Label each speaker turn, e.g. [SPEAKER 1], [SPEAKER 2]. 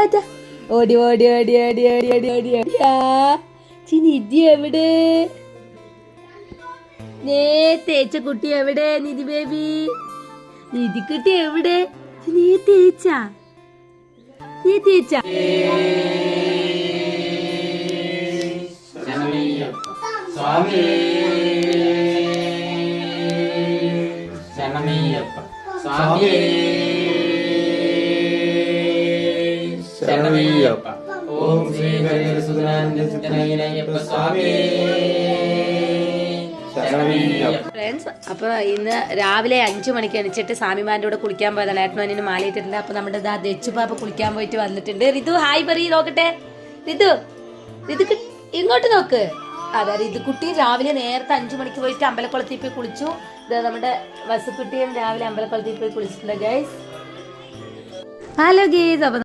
[SPEAKER 1] ഓടി ഓടി ഓടി ഓടി ഓടി ഓടി ഓടി ഓടിയാ നിധി എവിടെ? തേച്ച കുട്ടി എവിടെ? നിധി ബേബി, നിധി കുട്ടി എവിടെ? നീ തേച്ചാ? നീ തേച്ചാ?
[SPEAKER 2] സ്വാമി ശരണമയ്യപ്പ. ഓം ശ്രീ ഹരിഹരസുതനാനന്ദ സ്വാമി ശരണമയ്യപ്പ.
[SPEAKER 1] ഫ്രണ്ട്സ്, അപ്പൊ ഇന്ന് രാവിലെ 5 മണിക്ക് എണിച്ചിട്ട് സ്വാമിമാരുടെ കൂടെ കുളിക്കാൻ പോയതാണ്. ഏട്ടനോനിന് മാലയിട്ടിട്ടുണ്ട്. അപ്പൊ നമ്മുടെ ദച്ചുപാപ്പ കുളിക്കാൻ പോയിട്ട് വന്നിട്ടുണ്ട്. ഋതു ഹായ് പറയ് നോക്കട്ടെ. ഋതു ഇങ്ങോട്ട് നോക്ക്. അതെ, ഇത് കുട്ടി രാവിലെ നേരത്തെ 5 മണിക്ക് പോയിട്ട് അമ്പലക്കുളത്തിൽ പോയി കുളിച്ചു. ഇത് നമ്മുടെ വസുക്കുട്ടിയും രാവിലെ അമ്പലക്കുളത്തിൽ പോയി കുളിച്ചിട്ടുണ്ട് ഗൈസ്. Hello guys. അപ്പൊ